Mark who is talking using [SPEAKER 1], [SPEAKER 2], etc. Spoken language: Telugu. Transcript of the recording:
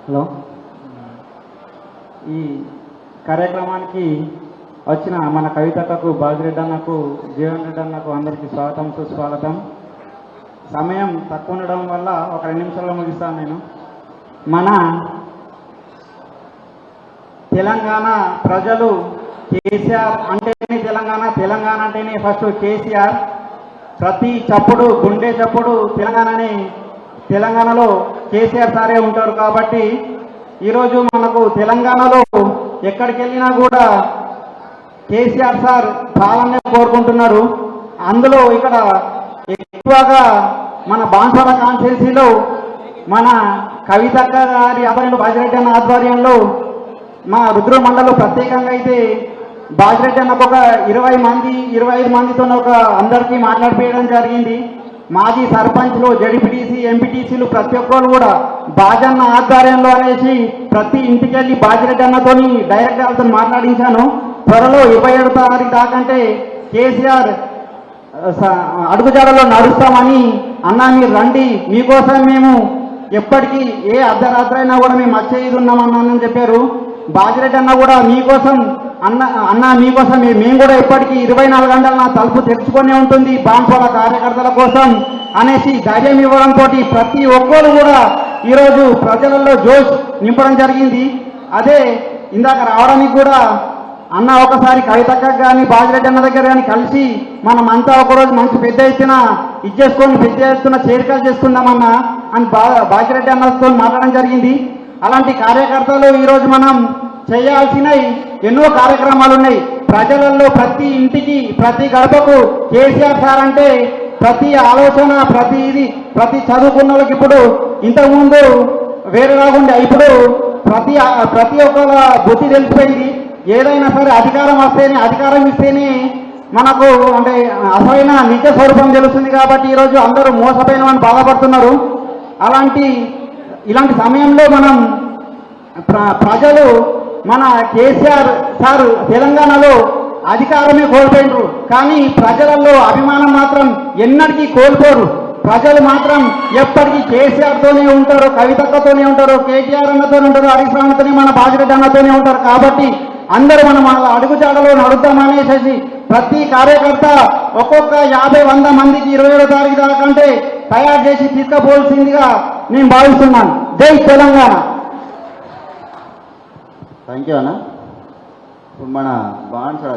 [SPEAKER 1] హలో, ఈ కార్యక్రమానికి వచ్చిన మన కవితకు, బాజిరెడ్డి అన్నకు, జీవన్ రెడ్డి అన్నకు అందరికీ స్వాగతం, సుస్వాగతం. సమయం తక్కువ ఉండడం వల్ల ఒక 2 నిమిషాల్లో ముగిస్తాను నేను. మన తెలంగాణ ప్రజలు కేసీఆర్ అంటేనే తెలంగాణ అంటేనే ఫస్ట్ కేసీఆర్. ప్రతి చప్పుడు, గుండె చప్పుడు తెలంగాణలో కేసీఆర్ సారే ఉంటారు. కాబట్టి ఈరోజు మనకు తెలంగాణలో ఎక్కడికి వెళ్ళినా కూడా కేసీఆర్ సార్ పాలనే కోరుకుంటున్నారు. అందులో ఇక్కడ ఎక్కువగా మన బాన్స్వాడ కాన్స్టిట్యున్సీలో మన కవితక్క గారి ఆధ్వర్యంలో, బాజిరెడ్డి అన్న ఆధ్వర్యంలో, మా రుద్ర మండలం ప్రత్యేకంగా అయితే బాజిరెడ్డి అన్నకు ఒక 25 మందితో అందరికీ మాట్లాడిపోయడం జరిగింది. మాజీ సర్పంచ్లు, జడ్పీటీసీ, ఎంపీటీసీలు ప్రతి ఒక్కరు కూడా బాజన్న ఆధ్వర్యంలో అనేసి ప్రతి ఇంటికి వెళ్ళి బాజిరెడ్డి అన్నతో డైరెక్ట్ వాళ్ళతో మాట్లాడించాను. త్వరలో 27 తారీఖు దాకంటే కేసీఆర్ అడుగుజాడలో నడుస్తామని, అన్నా మీరు రండి, మీకోసం మేము ఎప్పటికీ ఏ అర్ధరాత్రైనా కూడా మేము వచ్చేది ఉన్నామన్నానని చెప్పారు. బాజిరెడ్డి అన్న కూడా మీకోసం అన్న మీకోసం మేము కూడా ఎప్పటికీ 24 గంటలు నా తలుపు తెరుచుకొనే ఉంటుంది బాన్స్వాడ కార్యకర్తల కోసం అనేసి ధైర్యం ఇవ్వడంతో ప్రతి ఒక్కరు కూడా ఈరోజు ప్రజలలో జోష్ నింపడం జరిగింది. అదే ఇందాక రావడానికి కూడా అన్న ఒకసారి కవితక్క కానీ బాజిరెడ్డి అన్న దగ్గర కానీ కలిసి మనమంతా ఒకరోజు మంచి పెద్ద ఎత్తున పెద్ద ఎత్తున చేరికలు చేసుకుందామన్నా అని బాజిరెడ్డి అన్నతో మాట్లాడడం జరిగింది. అలాంటి కార్యకర్తలు ఈరోజు మనం చేయాల్సిన ఎన్నో కార్యక్రమాలు ఉన్నాయి. ప్రజలలో ప్రతి ఇంటికి, ప్రతి గడపకు కేసీఆర్ సార్ అంటే ప్రతి ఆలోచన, ప్రతి చదువుకున్న వాళ్ళకి ఇప్పుడు ఇంతకుముందు వేరే రాకుండా ఇప్పుడు ప్రతి ఒక్కళ్ళ బుద్ధి తెలిసిపోయింది. ఏదైనా సరే అధికారం ఇస్తేనే మనకు అంటే అసలైన నిజ స్వరూపం తెలుస్తుంది. కాబట్టి ఈరోజు అందరూ మోసపోయిన అని బాధపడుతున్నారు. ఇలాంటి సమయంలో మనం ప్రజలు మన కేసీఆర్ సార్ తెలంగాణలో అధికారమే కోల్పోయినరు, కానీ ప్రజలలో అభిమానం మాత్రం ఎన్నటికీ కోల్పోరు. ప్రజలు మాత్రం ఎప్పటికీ కేసీఆర్తోనే ఉంటారు, కవితక్కతోనే ఉంటారు, కేటీఆర్ అన్నతోనే ఉంటారు, హరీష్ రావుతోనే, మన బాజిరెడ్డి అన్నతోనే ఉంటారు. కాబట్టి అందరూ మనం అడుగుజాడలో నడుద్దామనేసి ప్రతి కార్యకర్త ఒక్కొక్క 50-100 మందికి 27 తారీఖు దాకా అంటే తయారు చేసి తీసుకుపోవాల్సిందిగా నేను భావిస్తున్నాను. జై తెలంగాణ.
[SPEAKER 2] థ్యాంక్ యూ అన్న. ఇప్పుడు మన బాన్స్వాడ